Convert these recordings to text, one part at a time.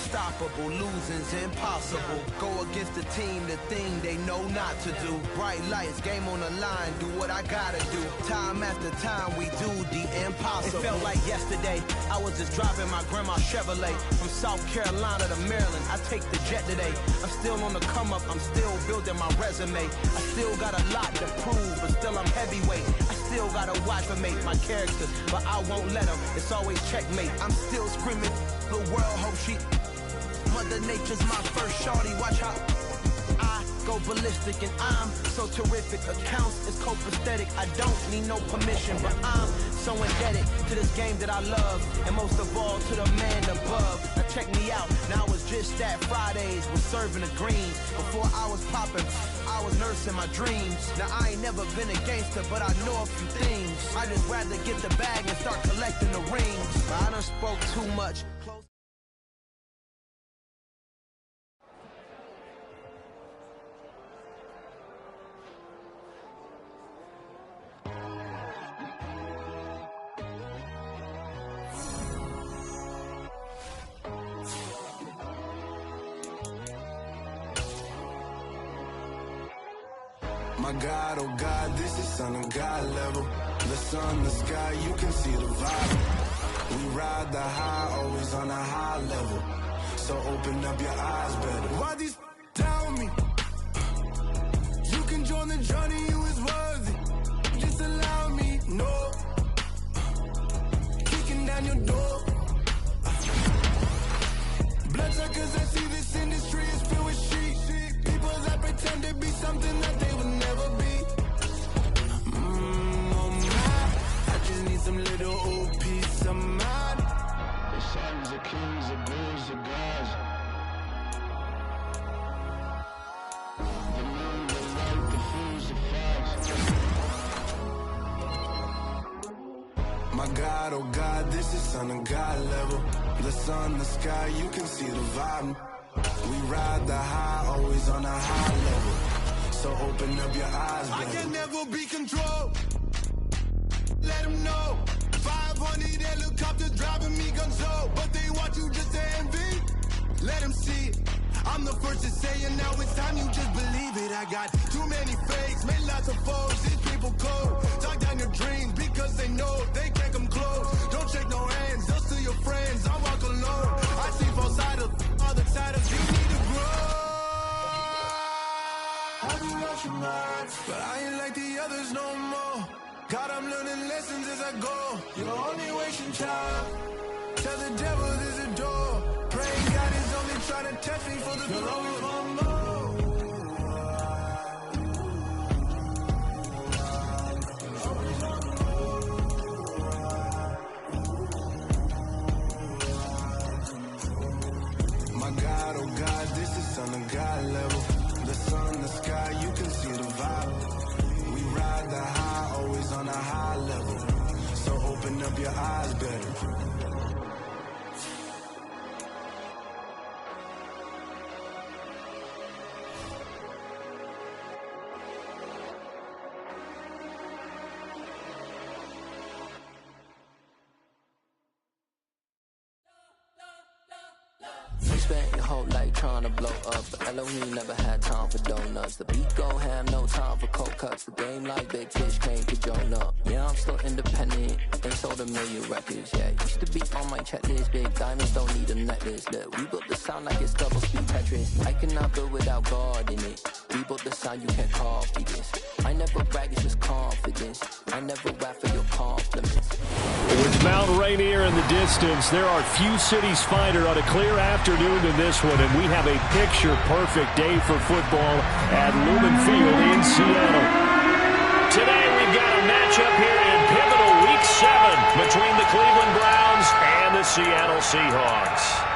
unstoppable, losing's impossible. Go against the team, the thing they know not to do. Bright lights, game on the line, do what I gotta do. Time after time, we do the impossible. It felt like yesterday, I was just driving my grandma's Chevrolet from South Carolina to Maryland. I take the jet today. I'm still on the come up, I'm still building my resume. I still got a lot to prove, but still I'm heavyweight. I still got a wife and mate, my character, but I won't let them. It's always checkmate. I'm still screaming, the world hope she. Mother Nature's my first shorty, watch how I go ballistic, and I'm so terrific. Accounts is copacetic, I don't need no permission, but I'm so indebted to this game that I love, and most of all to the man above. Now check me out, now it's just that Fridays was serving the greens. Before I was popping, I was nursing my dreams. Now I ain't never been a gangster, but I know a few things. I just rather get the bag and start collecting the rings. But I done spoke too much. My God, oh God, this is Son of God level. The sun, the sky, you can see the vibe. We ride the high, always on a high level. So open up your eyes better. Why these tell me? You can join the journey, you is worthy. Just allow me, no. Kicking down your door. Bloodsuckers, I see this industry is filled with sheep. People that pretend to be something that they will never be. Oh my, I just need some little old peace of mind. The sons are kings, the bulls are gods. The moon, the light, the fools, the facts. My God, oh God, this is Son of God level. The sun, the sky, you can see the vibe. We ride the high, always on a high level. So open up your eyes, baby. I can never be controlled. Let them know. 500 helicopters driving me gonzo, but they want you just to envy. Let them see it. I'm the first to say it, now it's time you just believe it. I got too many fakes, made lots of foes. These people cold. Talk down your dreams because they know they can't come close. Don't shake no hands, just to your friends. I walk alone. I see both sides of other titles. You need to grow. I do lost your mind, but I ain't like the others no more. God, I'm learning lessons as I go. You're only wasting time. Tell the devil there's a door. Praying God is only trying to test me for the glory of my more. My God, oh God, this is Son of God level. The sun, the sky, you can see the vibe. We ride the high, always on a high level. So open up your eyes better. Spent your whole life trying to blow up, but Elohim never had time for donuts. The beat go ham, no time for cold cuts. The game like Big Fish came to join up. Yeah, I'm still independent, ain't sold a million records. Yeah, used to be on my checklist. Big diamonds don't need a necklace. Look, we built the sound like it's double speed Tetris. I cannot build without God in it. We built the sound, you can't copy this. I never brag, it's just confidence. I never rap for your compliments. With Mount Rainier in the distance, there are few cities finer on a clear afternoon than this one, and we have a picture-perfect day for football at Lumen Field in Seattle. Today we've got a matchup here in pivotal Week 7 between the Cleveland Browns and the Seattle Seahawks.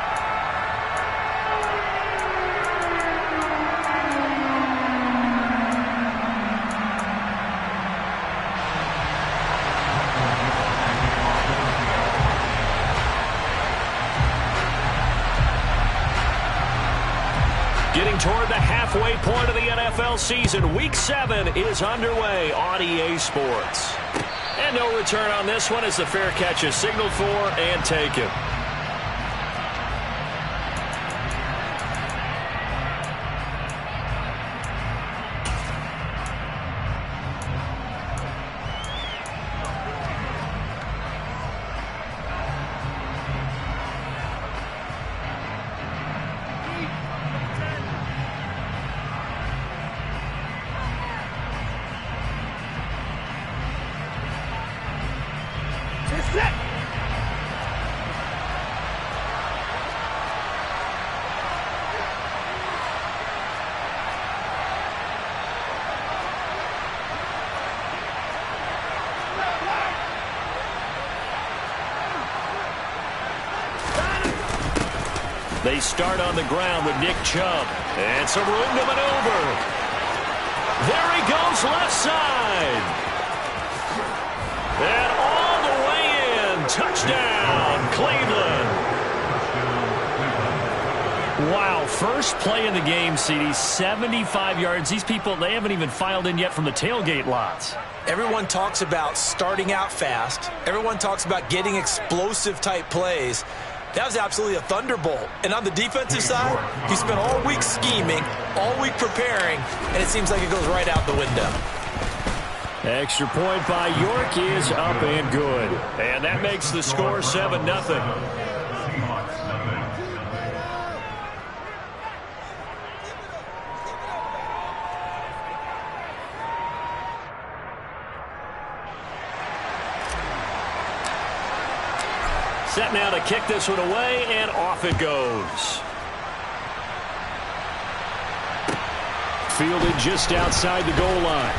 Getting toward the halfway point of the NFL season, Week 7 is underway on EA Sports. And no return on this one as the fair catch is signaled for and taken. They start on the ground with Nick Chubb. And some room to maneuver. There he goes left side. And all the way in. Touchdown, Cleveland. Wow, first play in the game, CD, 75 yards. These people, they haven't even filed in yet from the tailgate lots. Everyone talks about starting out fast. Everyone talks about getting explosive-type plays. That was absolutely a thunderbolt. And on the defensive side, you spent all week scheming, all week preparing, and it seems like it goes right out the window. Extra point by York is up and good. And that makes the score 7-0. Set now to kick this one away, and off it goes. Fielded just outside the goal line.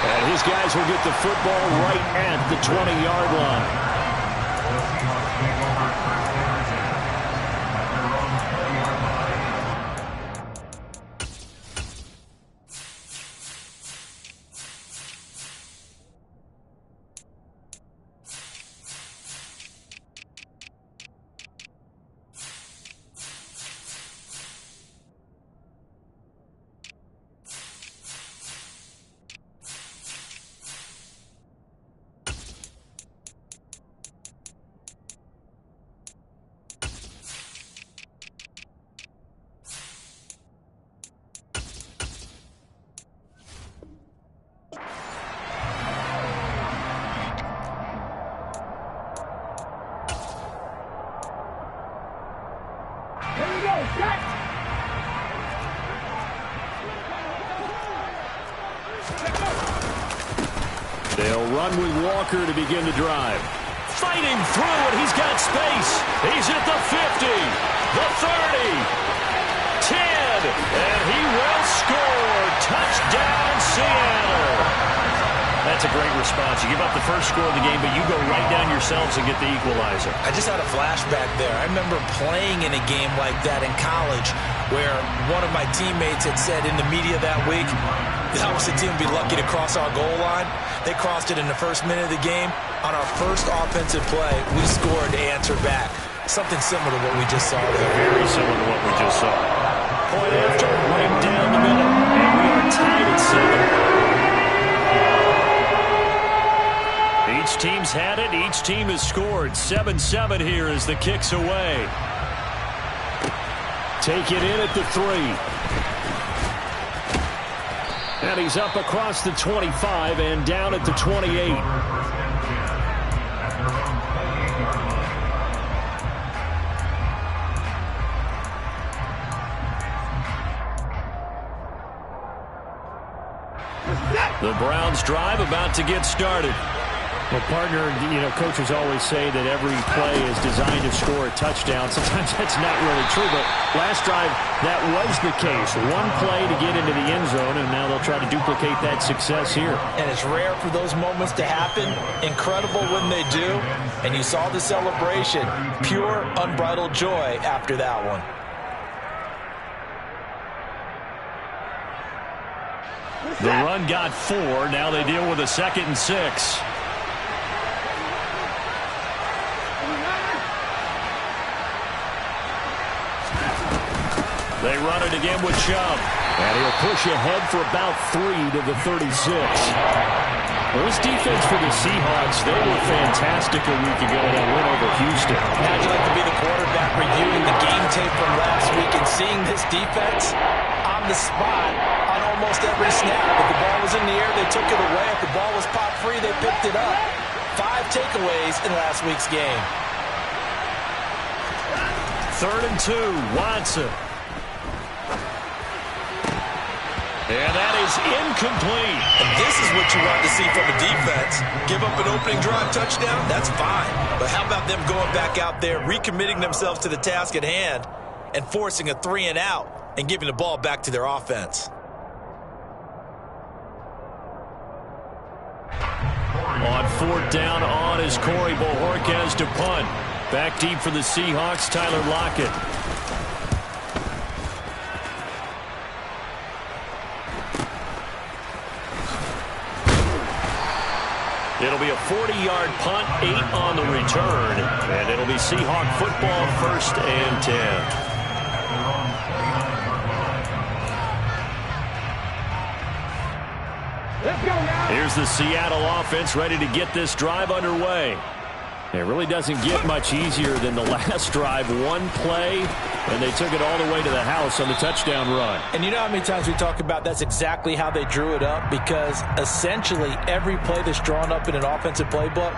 And his guys will get the football right at the 20-yard line. They'll run with Walker to begin the drive. Fighting through it. He's got space. He's at the 50, the 30, 10, and he will score. Touchdown, Seattle. That's a great response. You give up the first score of the game, but you go right down yourselves and get the equalizer. I just had a flashback there. I remember playing in a game like that in college where one of my teammates had said in the media that week, that was the team would be lucky to cross our goal line. They crossed it in the first minute of the game. On our first offensive play, we scored to answer back. Something similar to what we just saw there. Very similar to what we just saw. Point after, right down the middle, and we are tied at 7. Each team's had it. Each team has scored. 7-7 here as the kick's away. Take it in at the 3. And he's up across the 25 and down at the 28. The Browns drive about to get started. Well, partner, coaches always say that every play is designed to score a touchdown. Sometimes that's not really true, but last drive, that was the case. One play to get into the end zone, and now they'll try to duplicate that success here. And it's rare for those moments to happen. Incredible when they do. And you saw the celebration. Pure, unbridled joy after that one. The run got 4. Now they deal with a 2nd and 6. They run it again with Chubb. And he'll push ahead for about 3 to the 36. Well, this defense for the Seahawks, they were fantastic a week ago in that win over Houston. How'd you like to be the quarterback reviewing the game tape from last week and seeing this defense on the spot on almost every snap? If the ball was in the air, they took it away. If the ball was popped free, they picked it up. 5 takeaways in last week's game. 3rd and 2, Watson. And that is incomplete. And this is what you want to see from a defense. Give up an opening drive touchdown, that's fine. But how about them going back out there, recommitting themselves to the task at hand, and forcing a 3 and out, and giving the ball back to their offense. On 4th down on is Corey Bojorquez to punt. Back deep for the Seahawks, Tyler Lockett. It'll be a 40-yard punt, 8 on the return, and it'll be Seahawk football, 1st and 10. Here's the Seattle offense ready to get this drive underway. It really doesn't get much easier than the last drive. One play, and they took it all the way to the house on the touchdown run. And you know how many times we talk about that's exactly how they drew it up? Because essentially every play that's drawn up in an offensive playbook,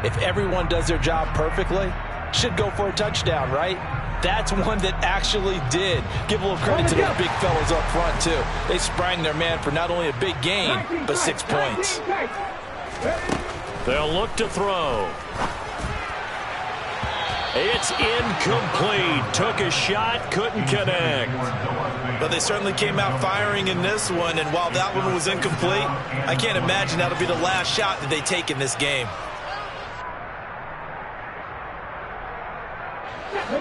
if everyone does their job perfectly, should go for a touchdown, right? That's one that actually did. Give a little credit to those big fellas up front, too. They sprang their man for not only a big gain, but 6 points. They'll look to throw. It's incomplete. Took a shot, couldn't connect. But they certainly came out firing in this one, and while that one was incomplete, I can't imagine that'll be the last shot that they take in this game.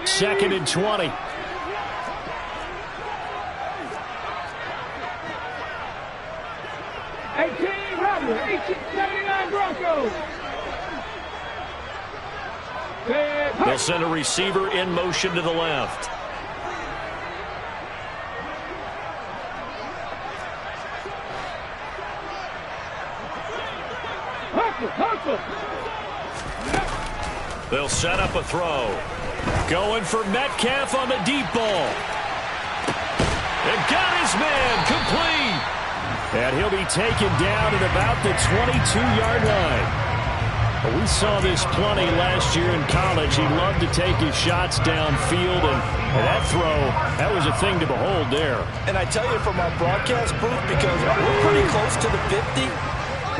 2nd and 20. They'll send a receiver in motion to the left. They'll set up a throw. Going for Metcalf on the deep ball. And got his man complete. And he'll be taken down at about the 22-yard line. We saw this plenty last year in college. He loved to take his shots downfield, and that throw, that was a thing to behold there. And I tell you from our broadcast booth, because we're pretty close to the 50,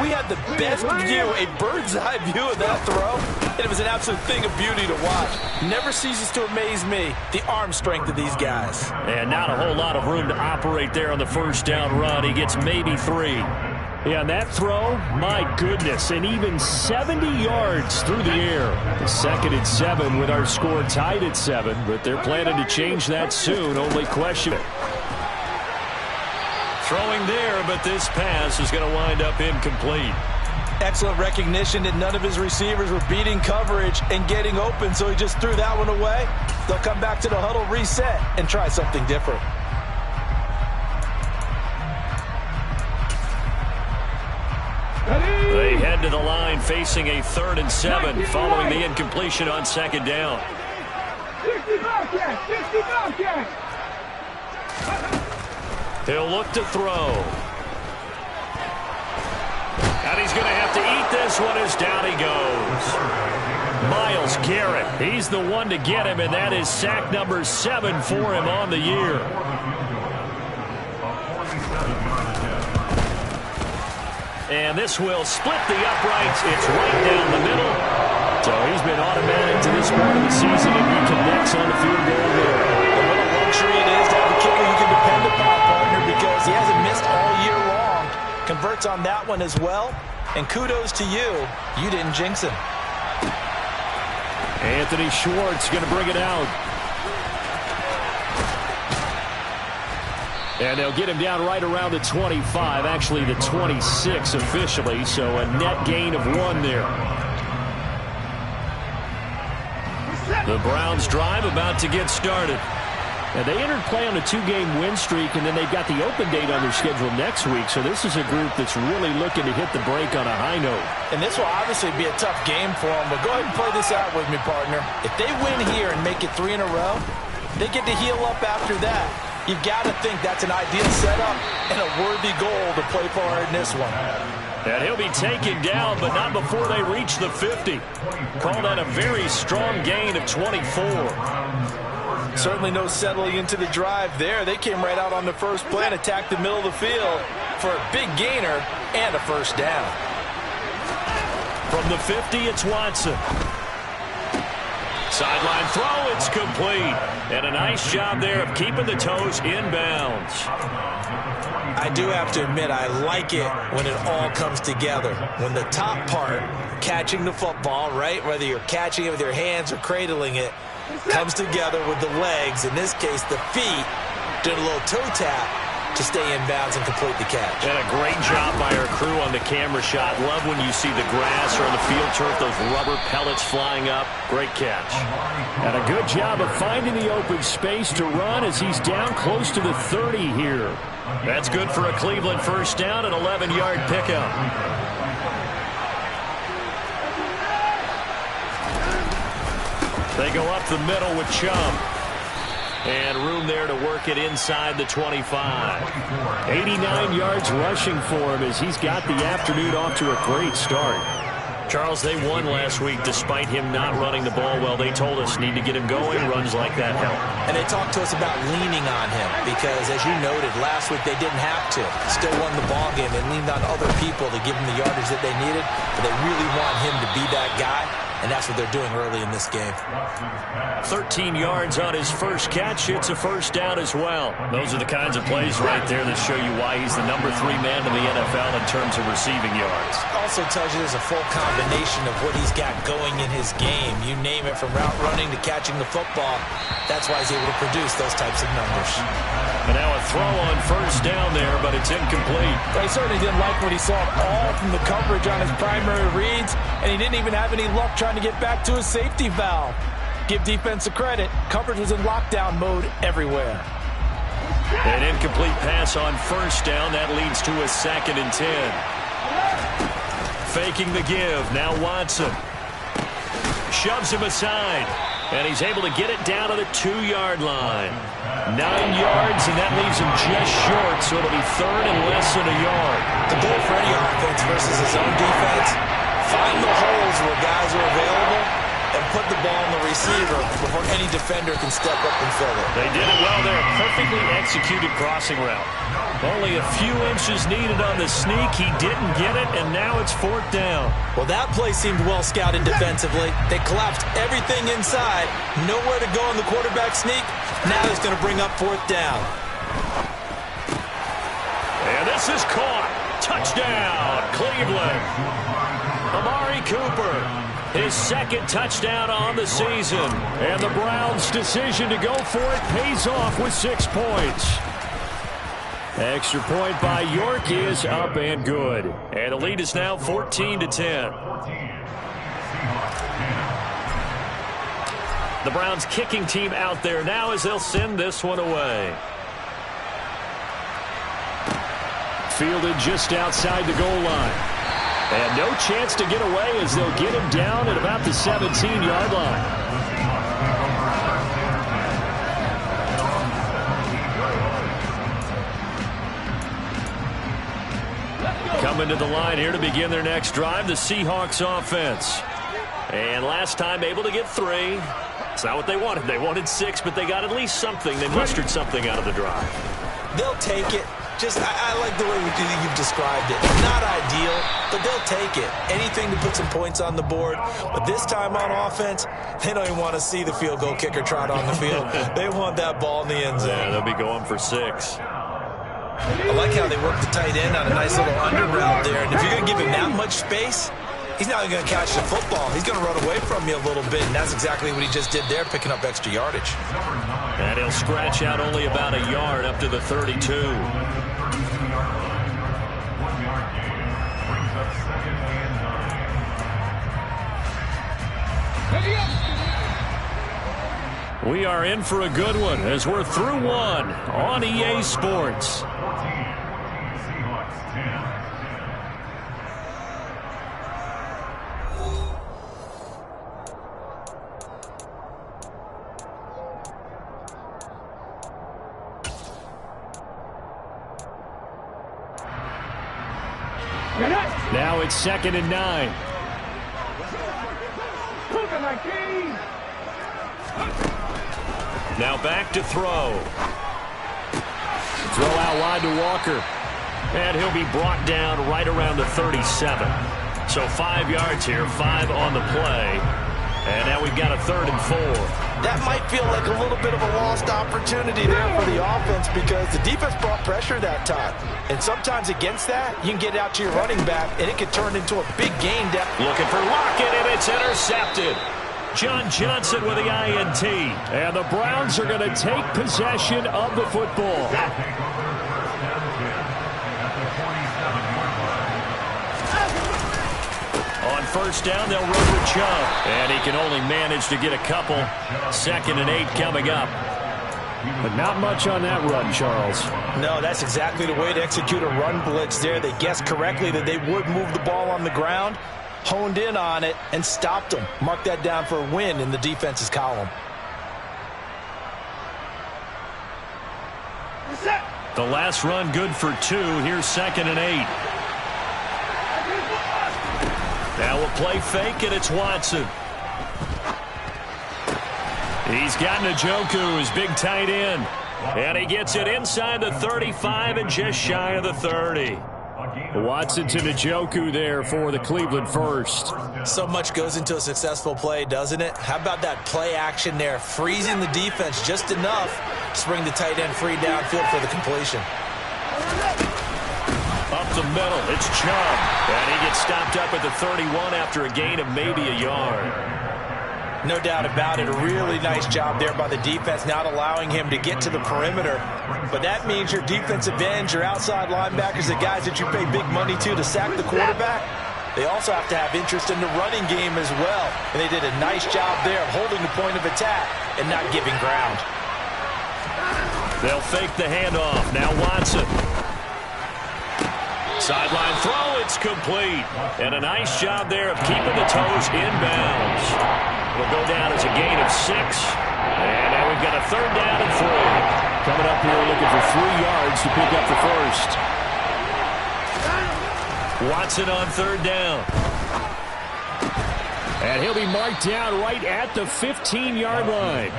we had the best view, a bird's-eye view of that throw, and it was an absolute thing of beauty to watch. Never ceases to amaze me, the arm strength of these guys. And not a whole lot of room to operate there on the first down run. He gets maybe 3. Yeah, and that throw, my goodness, and even 70 yards through the air. 2nd and 7 with our score tied at 7, but they're planning to change that soon, only question it. Throwing there, but this pass is going to wind up incomplete. Excellent recognition that none of his receivers were beating coverage and getting open, so he just threw that one away. They'll come back to the huddle, reset, and try something different. They head to the line facing a 3rd and 7 following the incompletion on 2nd down. He'll look to throw. And he's going to have to eat this one as down he goes. Myles Garrett, he's the one to get him, and that is sack number 7 for him on the year. And this will split the uprights. It's right down the middle. So he's been automatic to this part of the season, and he connects on the field goal there. What a luxury it is to have a kicker you can depend upon, partner, because he hasn't missed all year long. Converts on that one as well. And kudos to you. You didn't jinx him. Anthony Schwartz going to bring it out. And they'll get him down right around the 25, actually the 26 officially, so a net gain of 1 there. The Browns drive about to get started. And they entered play on a 2-game win streak, and then they've got the open date on their schedule next week, so this is a group that's really looking to hit the break on a high note. And this will obviously be a tough game for them, but go ahead and play this out with me, partner. If they win here and make it 3 in a row, they get to heal up after that. You've got to think that's an ideal setup and a worthy goal to play for in this one. And he'll be taken down, but not before they reach the 50. Call that a very strong gain of 24. Certainly no settling into the drive there. They came right out on the first play and attacked the middle of the field for a big gainer and a first down. From the 50, it's Watson. Sideline throw, it's complete. And And a nice job there of keeping the toes inbounds. I do have to admit, I like it when it all comes together. When the top part, catching the football, right, whether you're catching it with your hands or cradling it, comes together with the legs, in this case the feet, doing a little toe tap to stay in bounds and complete the catch. And a great job by our crew on the camera shot. Love when you see the grass or on the field turf, those rubber pellets flying up. Great catch. And a good job of finding the open space to run as he's down close to the 30 here. That's good for a Cleveland first down, an 11-yard pickup. They go up the middle with Chubb. And room there to work it inside the 25. 89 yards rushing for him as he's got the afternoon off to a great start. Charles, they won last week despite him not running the ball well. They told us need to get him going. Runs like that help. And they talked to us about leaning on him because, as you noted, last week they didn't have to. Still won the ball game. They leaned on other people to give him the yardage that they needed. But they really want him to be that guy. And that's what they're doing early in this game. 13 yards on his first catch. It's a first down as well. Those are the kinds of plays right there that show you why he's the number 3 man in the NFL in terms of receiving yards. Also tells you there's a full combination of what he's got going in his game. You name it, from route running to catching the football. That's why he's able to produce those types of numbers. And now a throw on first down there, but it's incomplete. He certainly didn't like what he saw all from the coverage on his primary reads, and he didn't even have any luck trying to get back to his safety valve. Give defense a credit. Coverage was in lockdown mode everywhere. An incomplete pass on first down. That leads to a 2nd and 10. Faking the give. Now Watson shoves him aside, and he's able to get it down to the 2-yard line. 9 yards, and that leaves him just short, so it'll be 3rd and less than a yard. The goal for any offense versus his own defense, find the holes where guys are available and put the ball on the receiver before any defender can step up and fill it. They did it well there. A perfectly executed crossing route. Only a few inches needed on the sneak. He didn't get it, and now it's 4th down. Well, that play seemed well scouted defensively. They collapsed everything inside. Nowhere to go in the quarterback sneak. Now it's going to bring up 4th down. And this is caught. Touchdown, Cleveland. Amari Cooper, his 2nd touchdown on the season. And the Browns' decision to go for it pays off with 6 points. Extra point by York is up and good. And the lead is now 14-10. The Browns kicking team out there now as they'll send this one away. Fielded just outside the goal line. And no chance to get away as they'll get him down at about the 17-yard line. Coming to the line here to begin their next drive, the Seahawks offense. And last time able to get 3. It's not what they wanted. They wanted 6, but they got at least something. They mustered something out of the drive. They'll take it. I like the way you've described it. Not ideal, but they'll take it. Anything to put some points on the board. But this time on offense, they don't even want to see the field goal kicker trot on the field. They want that ball in the end zone. Yeah, they'll be going for 6. I like how they work the tight end on a nice little under route there. And if you're going to give him that much space, he's not going to catch the football. He's going to run away from you a little bit, and that's exactly what he just did there, picking up extra yardage. And he'll scratch out only about a yard up to the 32. We are in for a good one as we're through one on EA Sports. Now it's 2nd and 9. Now back to throw. Throw out wide to Walker. And he'll be brought down right around the 37. So 5 yards here, 5 on the play. And now we've got a 3rd and 4. that might feel like a little bit of a lost opportunity there for the offense because the defense brought pressure that time. And sometimes against that, you can get out to your running back, and it can turn into a big gain down. Looking for Lockett, and it's intercepted. John Johnson with the INT. And the Browns are going to take possession of the football. On first down, they'll run with Chubb. And he can only manage to get a couple. 2nd and 8 coming up. But not much on that run, Charles. No, that's exactly the way to execute a run blitz there. They guessed correctly that they would move the ball on the ground, honed in on it, and stopped them. Mark that down for a win in the defense's column. The last run good for 2. Here's 2nd and 8. Now we'll play fake, and it's Watson. He's got Njoku, his big tight end. And he gets it inside the 35 and just shy of the 30. Watson to Njoku there for the Cleveland first. So much goes into a successful play, doesn't it? How about that play action there? Freezing the defense just enough to bring the tight end free downfield for the completion. Up the middle, it's Chubb. And he gets stopped up at the 31 after a gain of maybe a yard. No doubt about it. A really nice job there by the defense, not allowing him to get to the perimeter. But that means your defensive ends, your outside linebackers, the guys that you pay big money to sack the quarterback, they also have to have interest in the running game as well. And they did a nice job there of holding the point of attack and not giving ground. They'll fake the handoff. Now Watson. Sideline throw, it's complete. And a nice job there of keeping the toes inbounds. It'll go down as a gain of 6. And now we've got a 3rd down and 3. Coming up here looking for 3 yards to pick up the first. Watson on 3rd down. And he'll be marked down right at the 15-yard line.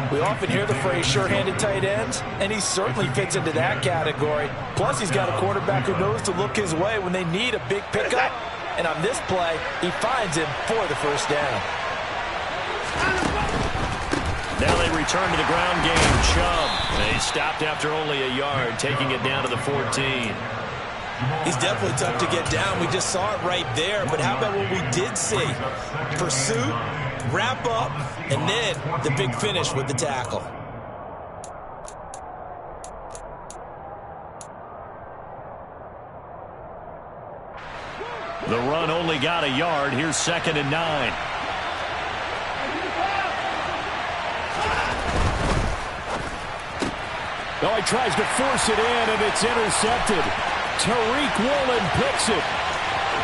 We often hear the phrase sure-handed tight ends, and he certainly fits into that category. Plus, he's got a quarterback who knows to look his way when they need a big pickup. And on this play, he finds him for the first down. Now they return to the ground game. Chubb. They stopped after only a yard, taking it down to the 14. He's definitely tough to get down. We just saw it right there. But how about what we did see? Pursuit, wrap up, and then the big finish with the tackle. The run only got a yard. Here's 2nd and 9. Oh, he tries to force it in, and it's intercepted. Tariq Woolen picks it.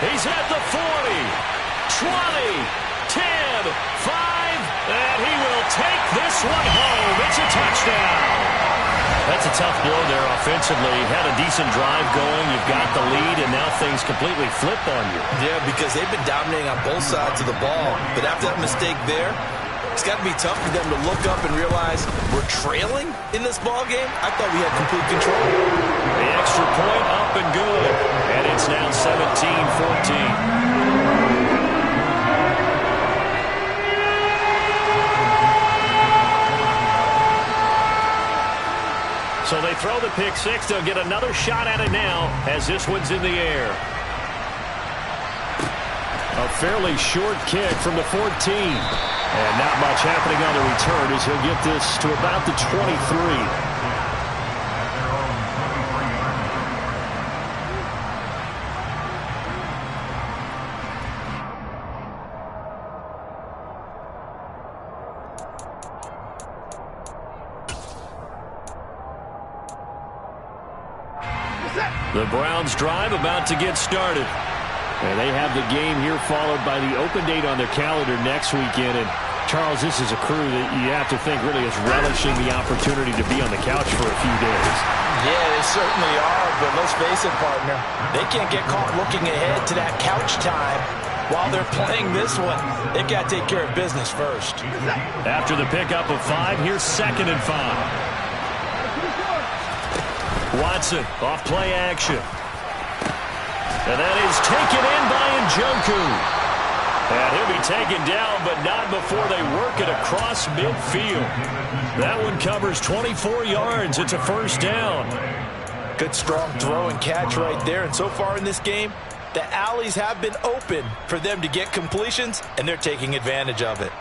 He's at the 40, 20, 10, 5, and he will take this one home. It's a touchdown. That's a tough blow there offensively. Had a decent drive going. You've got the lead, and now things completely flip on you. Yeah, because they've been dominating on both sides of the ball. But after that mistake there, it's got to be tough for them to look up and realize we're trailing in this ball game. I thought we had complete control. The extra point up and good. And it's now 17-14. So they throw the pick 6. They'll get another shot at it now as this one's in the air. A fairly short kick from the 14. And not much happening on the return as he'll get this to about the 23. The Browns drive about to get started. And they have the game here followed by the open date on their calendar next weekend. And, Charles, this is a crew that you have to think really is relishing the opportunity to be on the couch for a few days. Yeah, they certainly are, but let's face it, partner. They can't get caught looking ahead to that couch time while they're playing this one. They've got to take care of business first. After the pickup of 5, here's 2nd and 5. Watson, off play action. And that is taken in by Njoku. And he'll be taken down, but not before they work it across midfield. That one covers 24 yards. It's a first down. Good strong throw and catch right there. And so far in this game, the alleys have been open for them to get completions, and they're taking advantage of it.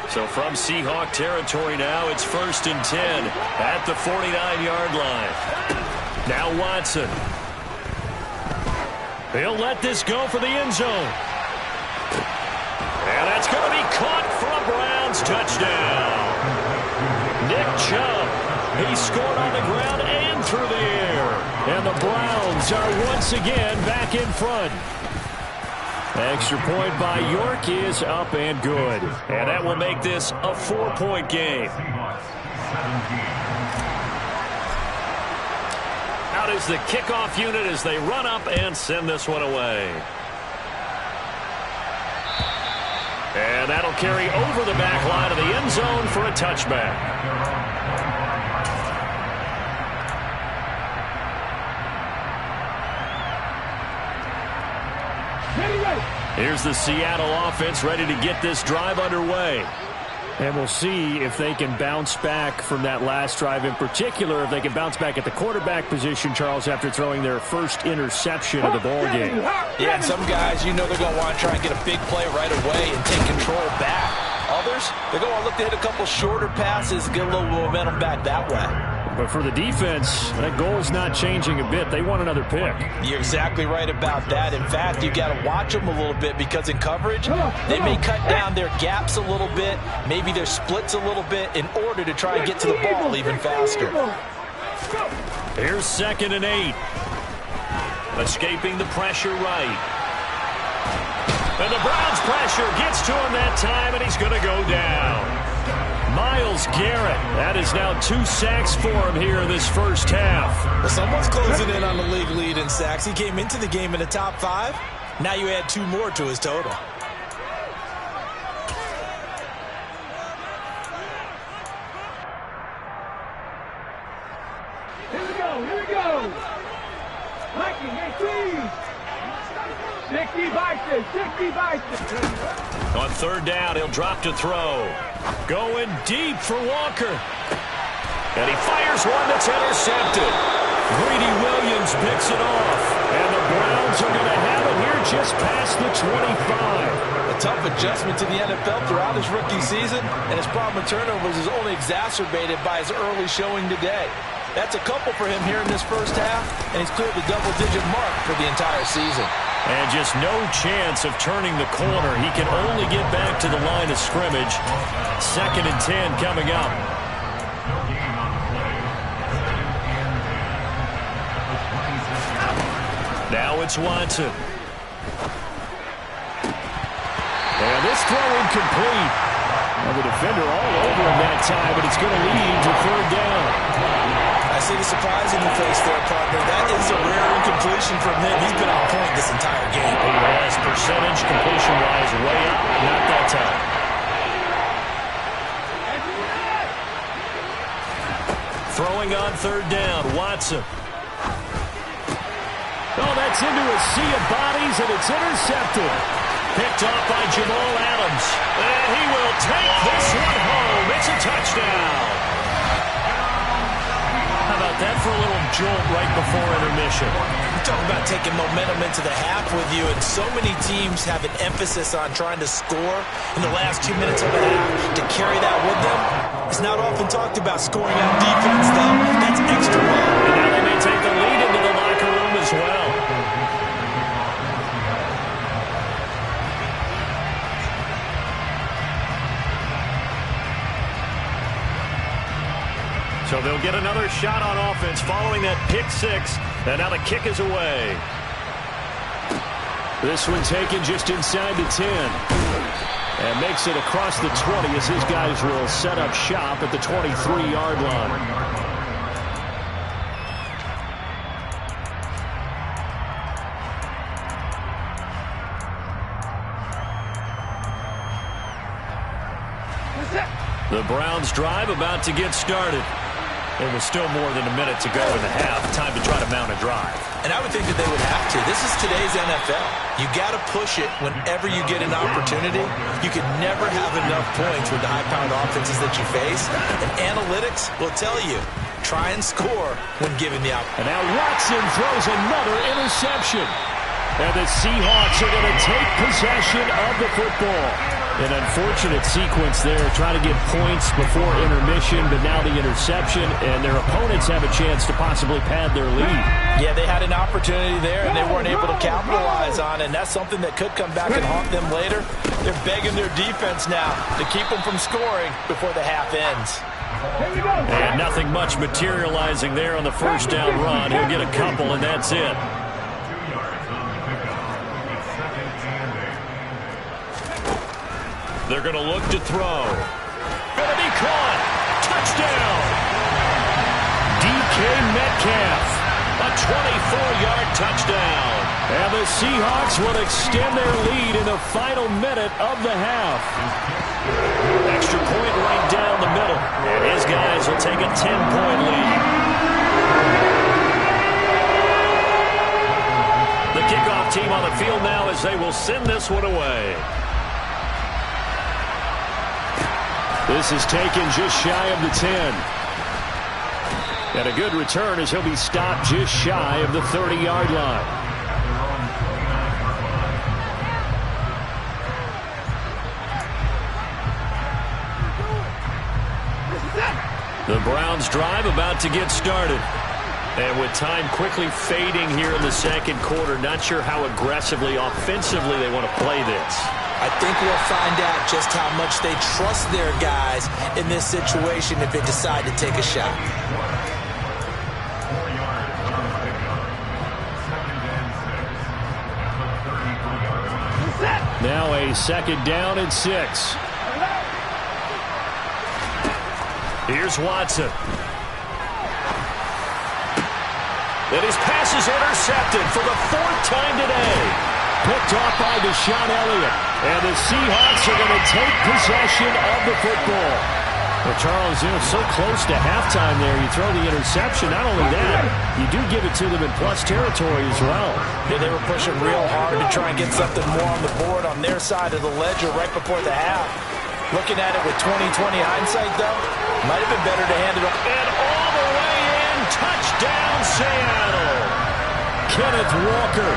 So from Seahawk territory now, it's 1st and 10 at the 49-yard line. Now Watson. He'll let this go for the end zone. And that's going to be caught for a Browns touchdown. Nick Chubb. He scored on the ground and through the air. And the Browns are once again back in front. Extra point by York is up and good. And that will make this a 4-point game. Out is the kickoff unit as they run up and send this one away. And that'll carry over the back line of the end zone for a touchback. Here's the Seattle offense ready to get this drive underway. And we'll see if they can bounce back from that last drive, in particular if they can bounce back at the quarterback position, Charles, after throwing their first interception of the ballgame. Yeah, and some guys, you know they're going to want to try and get a big play right away and take control back. Others, they're going to look to hit a couple shorter passes, get a little momentum back that way. But for the defense, that goal's not changing a bit. They want another pick. You're exactly right about that. In fact, you got to watch them a little bit because in coverage, they may cut down their gaps a little bit, maybe their splits a little bit in order to try and get to the ball even faster. Here's 2nd and 8. Escaping the pressure right. And the Browns pressure gets to him that time, and he's going to go down. Myles Garrett, that is now 2 sacks for him here in this first half. Well, someone's closing in on the league lead in sacks. He came into the game in the top 5. Now you add 2 more to his total. Here we go. Mikey, hey, please. 60 bison. On 3rd down, he'll drop to throw. Going deep for Walker. And he fires one that's intercepted. Greedy Williams picks it off. And the Browns are going to have it here just past the 25. A tough adjustment to the NFL throughout his rookie season, and his problem with turnovers is only exacerbated by his early showing today. That's a couple for him here in this first half, and he's cleared the double-digit mark for the entire season. And just no chance of turning the corner. He can only get back to the line of scrimmage. 2nd and 10 coming up. Now it's Watson. And this throw incomplete. Well, the defender all over him that time, but it's going to lead to 3rd down. I see the surprise in your face there, partner. That is a rare incompletion from him. He's been on point this entire game. Yes, percentage completion-wise way up, not that time. Throwing on 3rd down, Watson. Oh, that's into a sea of bodies, and it's intercepted. Picked off by Jamal Adams. And he will take this one home. It's a touchdown. How about that for a little jolt right before intermission? You talk about taking momentum into the half with you, and so many teams have an emphasis on trying to score in the last 2 minutes of the half. To carry that with them, it's not often talked about scoring on defense, though. That's extra well. And now they may take the lead into the locker room as well. So they'll get another shot on offense following that pick 6. And now the kick is away. This one taken just inside the 10. And makes it across the 20 as his guys will set up shop at the 23-yard line. The Browns drive about to get started. There was still more than a minute to go in the half. Time to try to mount a drive. And I would think that they would have to. This is today's NFL. You got to push it whenever you get an opportunity. You can never have enough points with the high-powered offenses that you face. And analytics will tell you, try and score when given the opportunity. And now Watson throws another interception. And the Seahawks are going to take possession of the football. An unfortunate sequence there, trying to get points before intermission, but now the interception, and their opponents have a chance to possibly pad their lead. Yeah, they had an opportunity there, and they weren't able to capitalize on it, and that's something that could come back and haunt them later. They're begging their defense now to keep them from scoring before the half ends. And nothing much materializing there on the first down run. He'll get a couple, and that's it. They're going to look to throw. Going to be caught. Touchdown. DK Metcalf. A 24-yard touchdown. And the Seahawks will extend their lead in the final minute of the half. Extra point right down the middle. And his guys will take a 10-point lead. The kickoff team on the field now as they will send this one away. This is taken just shy of the 10. And a good return as he'll be stopped just shy of the 30-yard line. The Browns drive about to get started. And with time quickly fading here in the second quarter, not sure how aggressively, offensively they want to play this. I think we'll find out just how much they trust their guys in this situation if they decide to take a shot. Now a second down and 6. Here's Watson. And his pass is intercepted for the 4th time today. Picked off by Deshaun Elliott. And the Seahawks are going to take possession of the football. Well, Charles, so close to halftime there. You throw the interception. Not only that, you do give it to them in plus territory as well. Yeah, they were pushing real hard to try and get something more on the board on their side of the ledger right before the half. Looking at it with 20/20 hindsight, though, might have been better to hand it off. And all the way in, touchdown Seattle. Kenneth Walker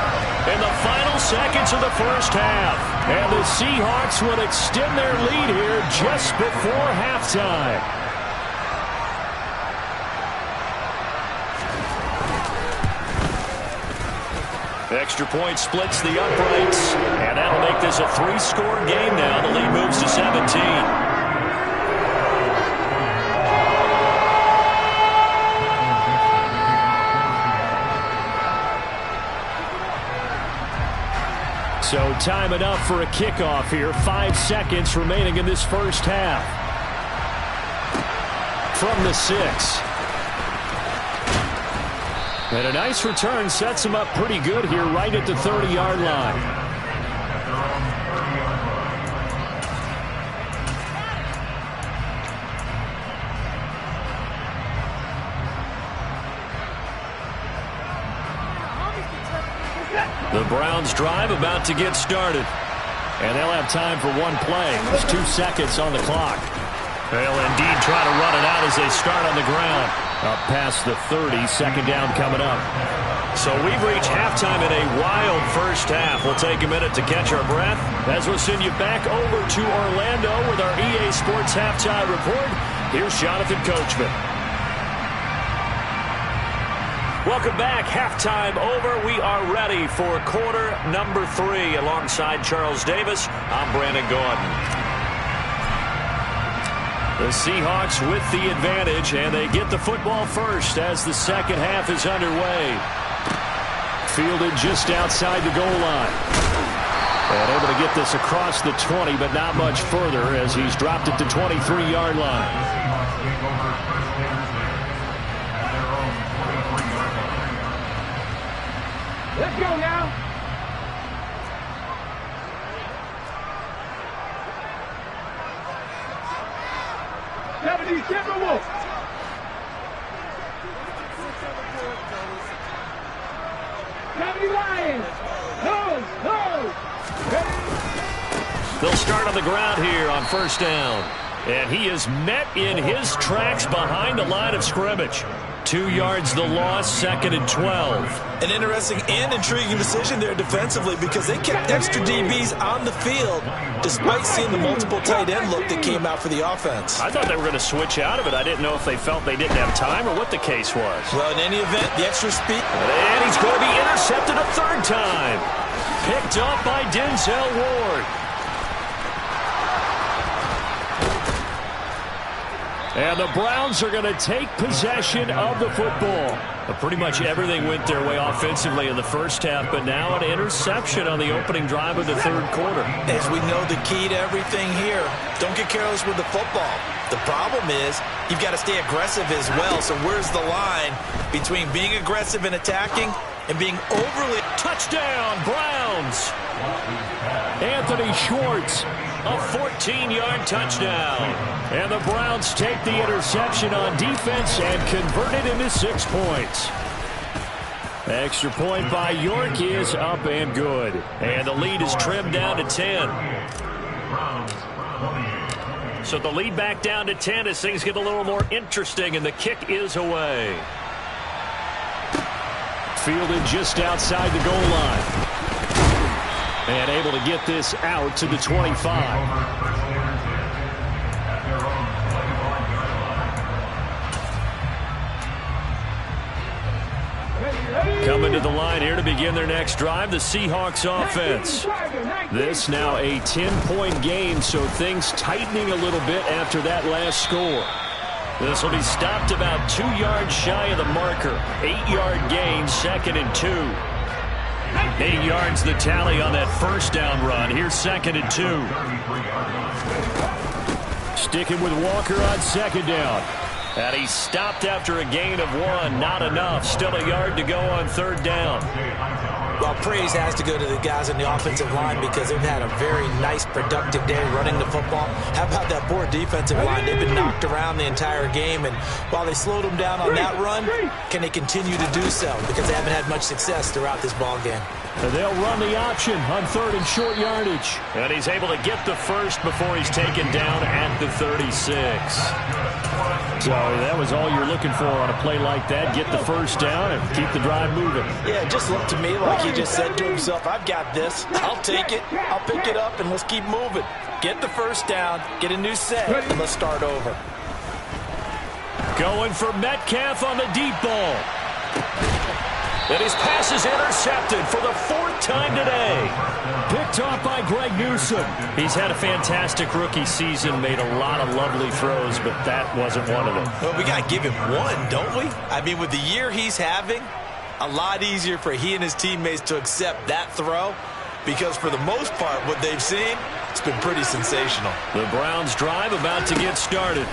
in the final seconds of the first half. And the Seahawks will extend their lead here just before halftime. Extra point splits the uprights, and that'll make this a 3-score game now. The lead moves to 17. So time enough for a kickoff here. 5 seconds remaining in this first half. From the 6. And a nice return sets him up pretty good here right at the 30-yard line. The Browns drive about to get started. And they'll have time for one play. There's 2 seconds on the clock. They'll indeed try to run it out as they start on the ground. Up past the 30, second down coming up. So we've reached halftime in a wild first half. We'll take a minute to catch our breath as we'll send you back over to Orlando with our EA Sports Halftime Report. Here's Jonathan Coachman. Welcome back. Halftime over. We are ready for quarter number 3. Alongside Charles Davis, I'm Brandon Gordon. The Seahawks with the advantage, and they get the football first as the second half is underway. Fielded just outside the goal line. And able to get this across the 20, but not much further as he's dropped it to 23-yard line. Let's go now. They'll start on the ground here on first down. And he is met in his tracks behind the line of scrimmage. 2 yards the loss, 2nd and 12. An interesting and intriguing decision there defensively because they kept extra DBs on the field despite seeing the multiple tight end look that came out for the offense. I thought they were going to switch out of it. I didn't know if they felt they didn't have time or what the case was. Well, in any event, the extra speed. And he's going to be intercepted a 3rd time. Picked up by Denzel Ward. And the Browns are going to take possession of the football. Pretty much everything went their way offensively in the first half, but now an interception on the opening drive of the 3rd quarter. As we know, the key to everything here, don't get careless with the football. The problem is you've got to stay aggressive as well. So where's the line between being aggressive and attacking and being overly... Touchdown, Browns! Anthony Schwartz, a 14-yard touchdown. And the Browns take the interception on defense and convert it into 6 points. Extra point by York is up and good. And the lead is trimmed down to 10. So the lead back down to 10 as things get a little more interesting, and the kick is away. Fielded just outside the goal line. And able to get this out to the 25. Coming to the line here to begin their next drive, the Seahawks offense. This now a 10-point game, so things tightening a little bit after that last score. This will be stopped about 2 yards shy of the marker. 8-yard gain, 2nd and 2. 8 yards the tally on that first down run. Here's 2nd and 2. Sticking with Walker on 2nd down. And he's stopped after a gain of 1. Not enough. Still a yard to go on 3rd down. Well, praise has to go to the guys on the offensive line because they've had a very nice, productive day running the football. How about that poor defensive line? They've been knocked around the entire game, and while they slowed them down on that run, can they continue to do so? Because they haven't had much success throughout this ball game. And they'll run the option on 3rd and short yardage. And he's able to get the first before he's taken down at the 36. So that was all you're looking for on a play like that. Get the first down and keep the drive moving. Yeah, it just looked to me like he just said to himself, I've got this. I'll take it. I'll pick it up, and let's keep moving. Get the first down, get a new set, and let's start over. Going for Metcalf on the deep ball. And his pass is intercepted for the 4th time today. Picked off by Greg Newsome. He's had a fantastic rookie season, made a lot of lovely throws, but that wasn't one of them. Well, we got to give him one, don't we? I mean, with the year he's having, a lot easier for he and his teammates to accept that throw because for the most part, what they've seen, it's been pretty sensational. The Browns drive about to get started.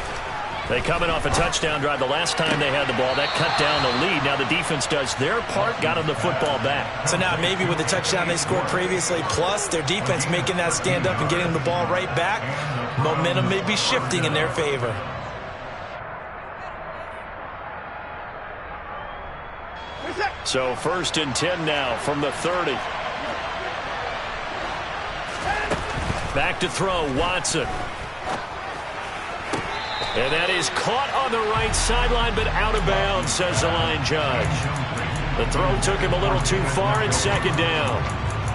They coming off a touchdown drive the last time they had the ball. That cut down the lead. Now the defense does their part, got them the football back. So now maybe with the touchdown they scored previously, plus their defense making that stand up and getting the ball right back, momentum may be shifting in their favor. So 1st and 10 now from the 30. Back to throw, Watson. And that is caught on the right sideline, but out of bounds, says the line judge. The throw took him a little too far, and 2nd down.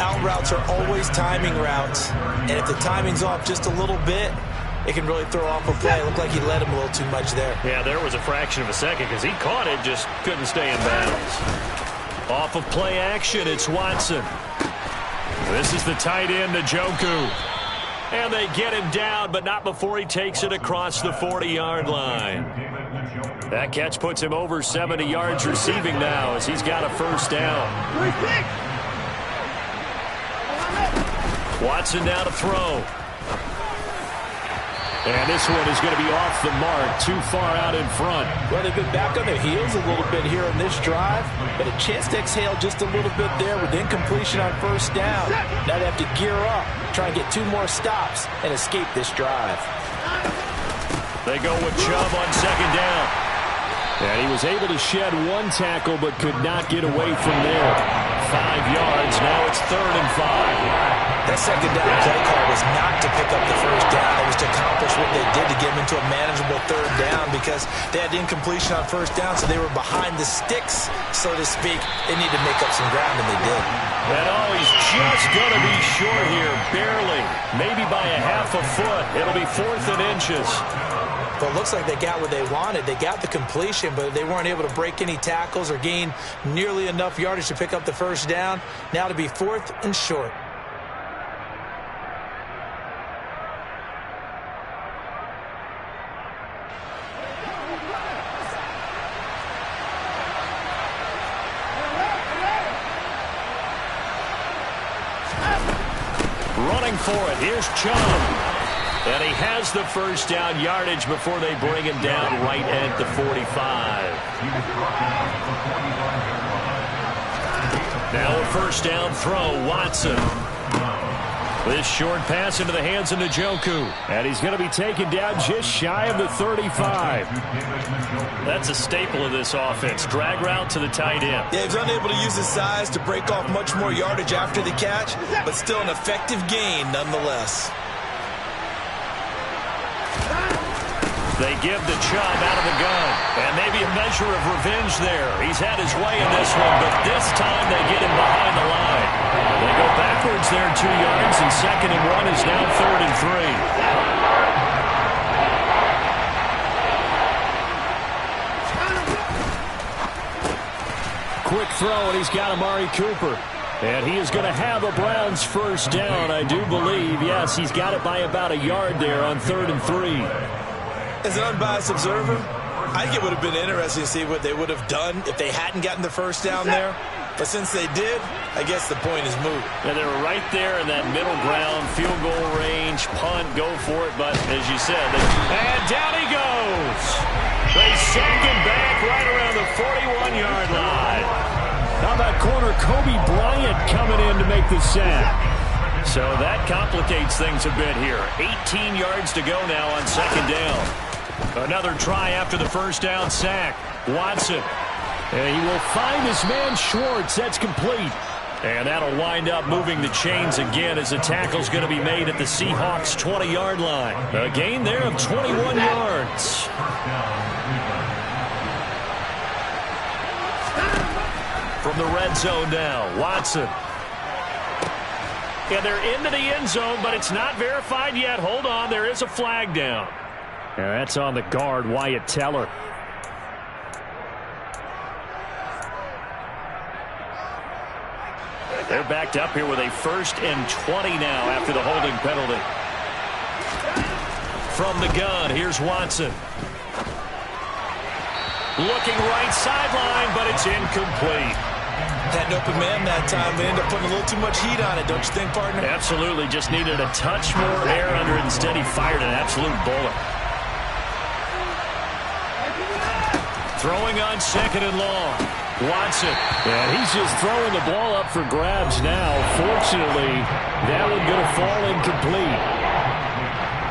Out routes are always timing routes, and if the timing's off just a little bit, it can really throw off a play. It looked like he led him a little too much there. Yeah, there was a fraction of a second because he caught it, just couldn't stay in bounds. Off of play action, it's Watson. This is the tight end, Njoku. And they get him down, but not before he takes it across the 40-yard line. That catch puts him over 70 yards receiving now as he's got a first down. Watson now to throw. And this one is going to be off the mark, too far out in front. Well, they've been back on their heels a little bit here in this drive, but a chance to exhale just a little bit there with incompletion on first down. Now they have to gear up, try and get 2 more stops, and escape this drive. They go with Chubb on 2nd down. And he was able to shed 1 tackle, but could not get away from there. 5 yards, now it's 3rd and 5. That 2nd down play call was not to pick up the first down. It was to accomplish what they did to get them into a manageable third down because they had incompletion on first down, so they were behind the sticks, so to speak. They needed to make up some ground, and they did. And he's just going to be short here, barely. Maybe by a half a foot. It'll be 4th and inches. Well, it looks like they got what they wanted. They got the completion, but they weren't able to break any tackles or gain nearly enough yardage to pick up the first down. Now to be 4th and short. Running for it. Here's Chung. And he has the first down yardage before they bring him down right at the 45. Now a first down throw, Watson. This short pass into the hands of Njoku. And he's going to be taken down just shy of the 35. That's a staple of this offense. Drag route to the tight end. Yeah, he's unable to use his size to break off much more yardage after the catch, but still an effective gain nonetheless. They give the Chubb out of the gun. And maybe a measure of revenge there. He's had his way in this one, but this time they get him behind the line. They go backwards there 2 yards, and 2nd and 1 is now 3rd and 3. Quick throw, and he's got Amari Cooper. And he is going to have a Browns first down, I do believe. Yes, he's got it by about a yard there on 3rd and 3. As an unbiased observer, I think it would have been interesting to see what they would have done if they hadn't gotten the first down there. But since they did, I guess the point is moot. Yeah, they were right there in that middle ground, field goal range, punt, go for it. But as you said, and down he goes. They sack him back right around the 41-yard line. How about corner Kobe Bryant coming in to make the sack? So that complicates things a bit here. 18 yards to go now on 2nd down. Another try after the first down sack. Watson. And he will find his man Schwartz. That's complete. And that'll wind up moving the chains again as the tackle's going to be made at the Seahawks' 20-yard line. A gain there of 21 yards. From the red zone now, Watson. And they're into the end zone, but it's not verified yet. Hold on, there is a flag down. And that's on the guard, Wyatt Teller. They're backed up here with a 1st and 20 now after the holding penalty. From the gun, here's Watson. Looking right sideline, but it's incomplete. Had an open man that time. They ended up putting a little too much heat on it, don't you think, partner? Absolutely. Just needed a touch more air under it. Instead, he fired an absolute bullet. Throwing on 2nd and long. Watson. And he's just throwing the ball up for grabs now. Fortunately, that one going to fall incomplete.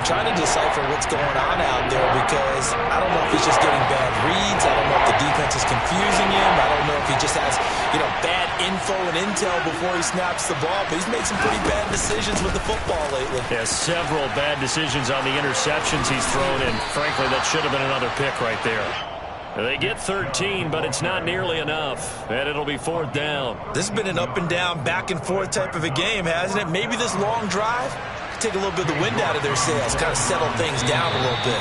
Trying to decipher what's going on out there because I don't know if he's just getting bad reads. I don't know if the defense is confusing him. I don't know if he just has, bad info and intel before he snaps the ball. But he's made some pretty bad decisions with the football lately. Yeah, several bad decisions on the interceptions he's thrown in. Frankly, that should have been another pick right there. They get 13, but it's not nearly enough. And it'll be 4th down. This has been an up and down, back and forth type of a game, hasn't it? Maybe this long drive take a little bit of the wind out of their sails, kind of settle things down a little bit.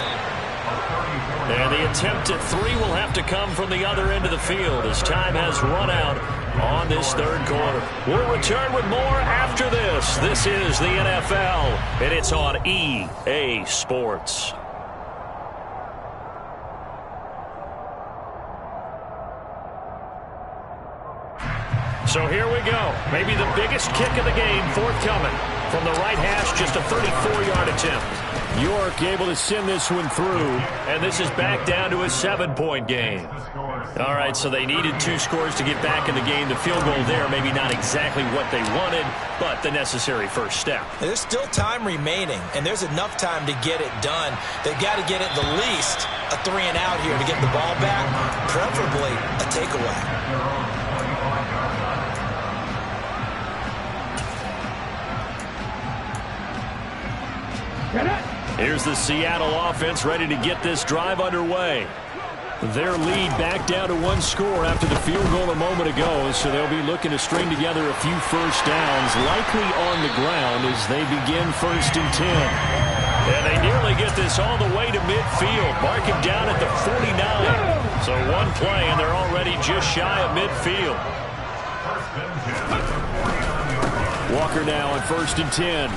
And the attempt at 3 will have to come from the other end of the field as time has run out on this 3rd quarter. We'll return with more after this. This is the NFL, and it's on EA Sports. So here we go. Maybe the biggest kick of the game forthcoming. From the right hash, just a 34-yard attempt. York able to send this one through, and this is back down to a 7-point game. All right, so they needed 2 scores to get back in the game. The field goal there, maybe not exactly what they wanted, but the necessary first step. There's still time remaining, and there's enough time to get it done. They've got to get at the least a 3-and-out here to get the ball back, preferably a takeaway. Here's the Seattle offense ready to get this drive underway. Their lead back down to one score after the field goal a moment ago, so they'll be looking to string together a few first downs, likely on the ground as they begin 1st and 10. And they nearly get this all the way to midfield, marking down at the 49. So one play, and they're already just shy of midfield. Walker now on 1st and 10.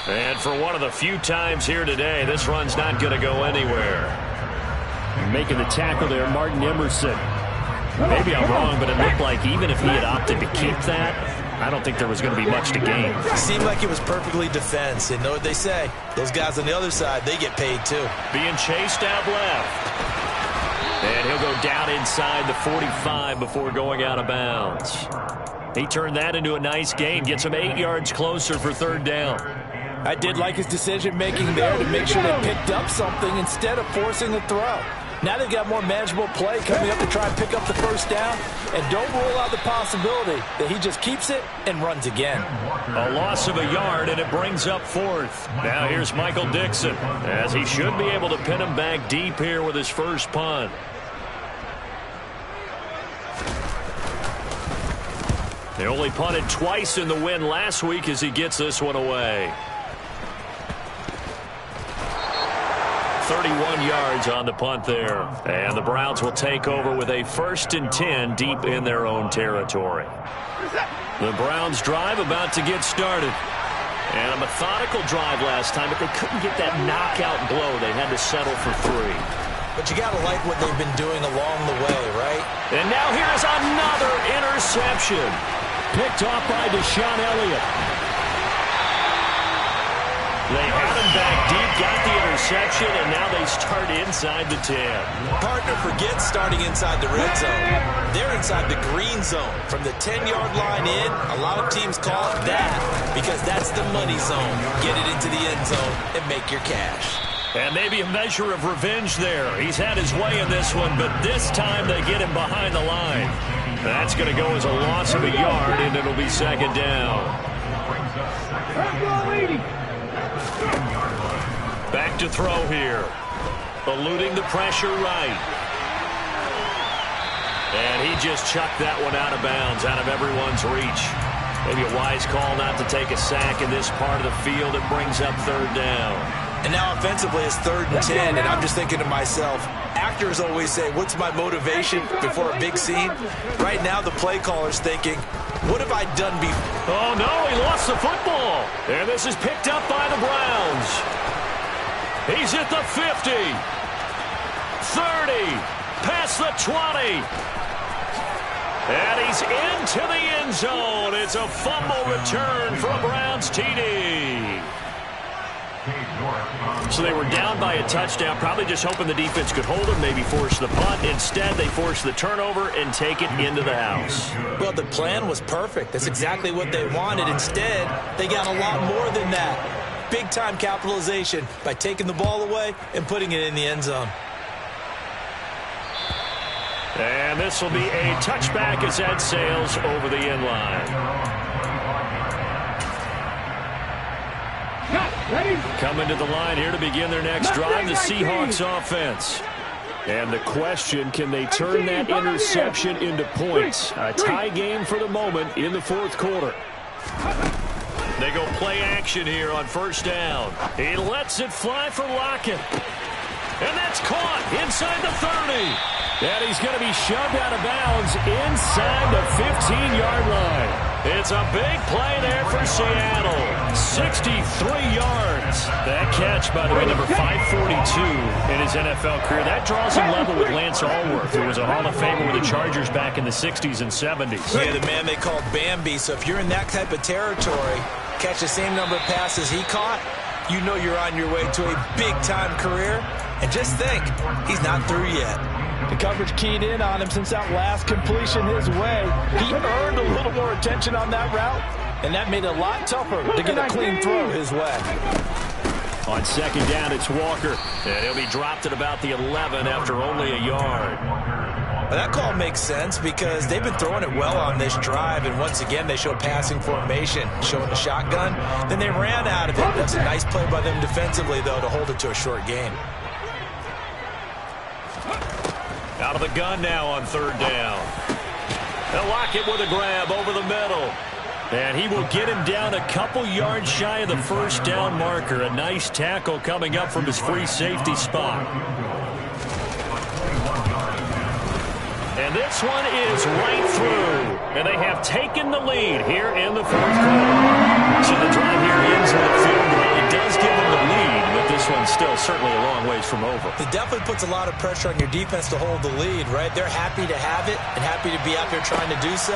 And for one of the few times here today, this run's not going to go anywhere. Making the tackle there, Martin Emerson. Maybe I'm wrong, but it looked like even if he had opted to keep that, I don't think there was going to be much to gain. It seemed like it was perfectly defense. And know what they say? Those guys on the other side, they get paid too. Being chased out left. And he'll go down inside the 45 before going out of bounds. He turned that into a nice gain, gets him 8 yards closer for 3rd down. I did like his decision-making there to make sure they picked up something instead of forcing the throw. Now they've got more manageable play coming up to try and pick up the 1st down. And don't rule out the possibility that he just keeps it and runs again. A loss of a yard, and it brings up 4th. Now here's Michael Dixon, as he should be able to pin him back deep here with his first punt. They only punted twice in the win last week as he gets this one away. 31 yards on the punt there. And the Browns will take over with a 1st and 10 deep in their own territory. The Browns drive about to get started. And a methodical drive last time, but they couldn't get that knockout blow. They had to settle for 3. But you got to like what they've been doing along the way, right? And now here's another interception. Picked off by Deshaun Elliott. They had him back deep, got the interception, and now they start inside the 10. Partner forgets starting inside the red zone. They're inside the green zone. From the 10-yard line in, a lot of teams call it that because that's the money zone. Get it into the end zone and make your cash. And maybe a measure of revenge there. He's had his way in this one, but this time they get him behind the line. That's going to go as a loss of a yard, and it'll be 2nd down. Back to throw here. Eluding the pressure right. And he just chucked that one out of bounds, out of everyone's reach. Maybe a wise call not to take a sack in this part of the field. It brings up 3rd down. And now offensively it's 3rd and 10, and I'm just thinking to myself, actors always say, what's my motivation before a big scene? Right now the play caller's thinking, what have I done before? Oh, no, he lost the football. And this is picked up by the Browns. He's at the 50. 30. Past the 20. And he's into the end zone. It's a fumble return for a Browns TD. So they were down by a touchdown, probably just hoping the defense could hold them, maybe force the punt. Instead, they force the turnover and take it into the house. Well, the plan was perfect. That's exactly what they wanted. Instead, they got a lot more than that. Big-time capitalization by taking the ball away and putting it in the end zone. And this will be a touchback as that sails over the end line. Coming to the line here to begin their next drive, the Seahawks offense. And the question, can they turn that interception into points? A tie game for the moment in the 4th quarter. They go play action here on 1st down. He lets it fly for Lockett. And that's caught inside the 30. And he's going to be shoved out of bounds inside the 15-yard line. It's a big play there for Seattle. 63 yards. That catch, by the way, number 542 in his NFL career. That draws him level with Lance Allworth, who was a Hall of Famer with the Chargers back in the 60s and 70s. Yeah, the man they called Bambi. So if you're in that type of territory, catch the same number of passes he caught, you know you're on your way to a big-time career. And just think, he's not through yet. The coverage keyed in on him since that last completion his way. He earned a little more attention on that route, and that made it a lot tougher to get a clean throw his way. On 2nd down, it's Walker. And he'll be dropped at about the 11 after only a yard. Well, that call makes sense because they've been throwing it well on this drive, and once again they show passing formation, showing the shotgun. Then they ran out of it. That's a nice play by them defensively, though, to hold it to a short game. Out of the gun now on third down. They'll lock it with a grab over the middle. And he will get him down a couple yards shy of the first down marker. A nice tackle coming up from his free safety spot. And this one is right through. And they have taken the lead here in the fourth quarter. So the drive here ends with a field goal. It does give them the lead, but this one's still certainly a long ways from over. It definitely puts a lot of pressure on your defense to hold the lead, right? They're happy to have it and happy to be out there trying to do so.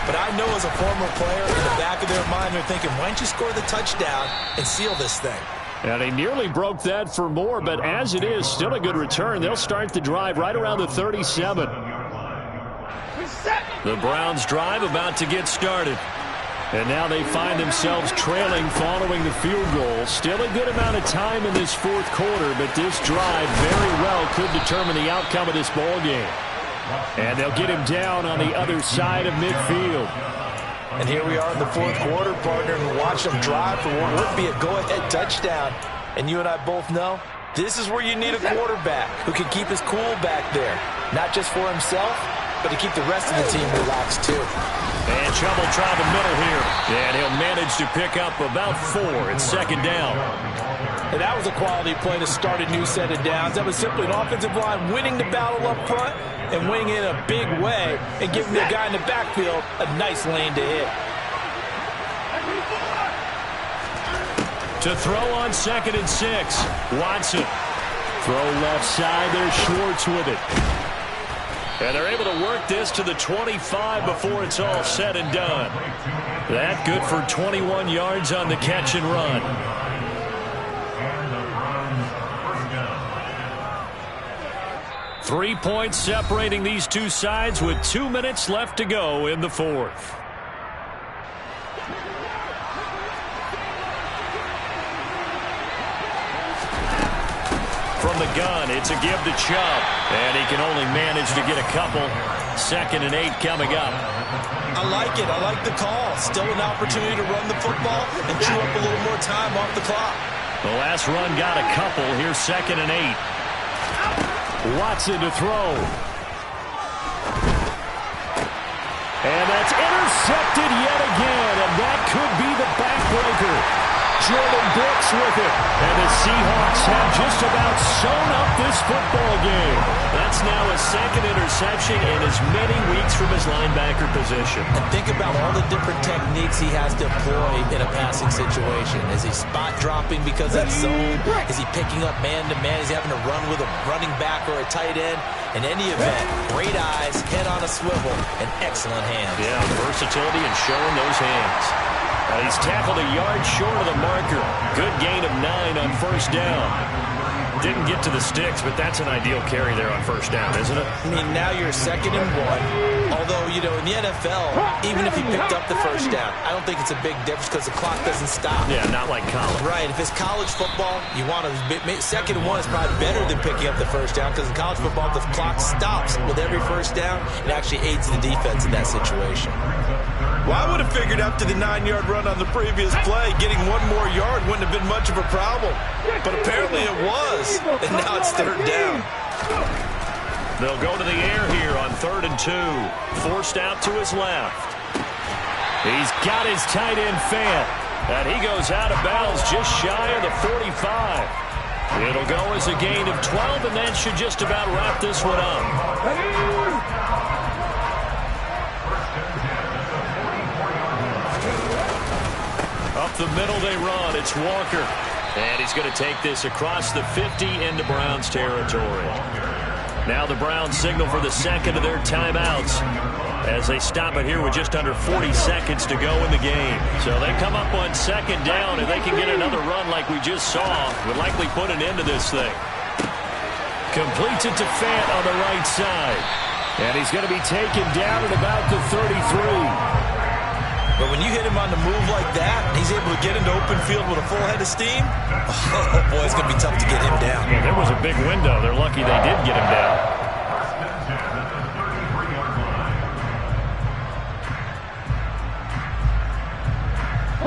But I know as a former player, in the back of their mind, they're thinking, why don't you score the touchdown and seal this thing? And he nearly broke that for more, but as it is, still a good return. They'll start the drive right around the 37. The Browns drive about to get started. And now they find themselves trailing following the field goal. Still a good amount of time in this fourth quarter, but this drive very well could determine the outcome of this ball game. And they'll get him down on the other side of midfield. And here we are in the fourth quarter, partner, and watch them drive for what would be a go-ahead touchdown. And you and I both know this is where you need a quarterback who can keep his cool back there. Not just for himself, but to keep the rest of the team relaxed too. And Chubb will try the middle here. And he'll manage to pick up about 4. It's second down. And that was a quality play to start a new set of downs. That was simply an offensive line winning the battle up front and winning it in a big way and giving the guy in the backfield a nice lane to hit. To throw on 2nd and 6. Watson. Throw left side. There's Schwartz with it. And they're able to work this to the 25 before it's all said and done. That good for 21 yards on the catch and run. Three points separating these two sides with 2 minutes left to go in the fourth. From the gun, it's a give to Chubb. And he can only manage to get a couple. 2nd and 8 coming up. I like it. I like the call. Still an opportunity to run the football and chew up a little more time off the clock. The last run got a couple. Here's 2nd and 8. Watson to throw. And that's intercepted yet again. And that could be the backbreaker. Jordan Brooks with it. And the Seahawks have just about sewn up this football game. That's now a 2nd interception in as many weeks from his linebacker position. And think about all the different techniques he has to employ in a passing situation. Is he spot dropping because that's zone? Is he picking up man-to-man? Is he having to run with a running back or a tight end? In any event, great eyes, head on a swivel, and excellent hands. Yeah, versatility and showing those hands. And he's tackled a yard short of the marker. Good gain of 9 on first down. Didn't get to the sticks, but that's an ideal carry there on first down, isn't it? I mean, now you're 2nd and 1. Although, you know, in the NFL, even if he picked up the first down, I don't think it's a big difference because the clock doesn't stop. Yeah, not like college. Right. If it's college football, you want to 2nd and 1 is probably better than picking up the first down because in college football, the clock stops with every first down. It actually aids the defense in that situation. Well, I would have figured after the 9-yard run on the previous play, getting 1 more yard wouldn't have been much of a problem. But apparently it was. And now it's 3rd down. They'll go to the air here on 3rd and 2. Forced out to his left. He's got his tight end Fant. And he goes out of bounds just shy of the 45. It'll go as a gain of 12, and that should just about wrap this one up. Up the middle they run. It's Walker. And he's going to take this across the 50 into Browns territory. Now the Browns signal for the 2nd of their timeouts as they stop it here with just under 40 seconds to go in the game. So they come up on 2nd down, and they can get another run like we just saw. Would likely put an end to this thing. Completes it to Fant on the right side. And he's going to be taken down at about the 33. But when you hit him on the move like that, he's able to get into open field with a full head of steam, oh boy, it's going to be tough to get him down. Yeah, there was a big window. They're lucky they did get him down.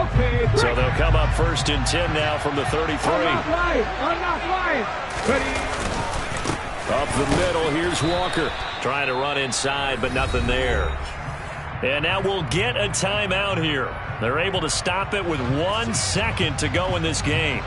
Okay, So they'll come up 1st and 10 now from the 33. Unlock line. Ready. Up the middle, here's Walker. Trying to run inside, but nothing there. And now we'll get a timeout here. They're able to stop it with 1 second to go in this game.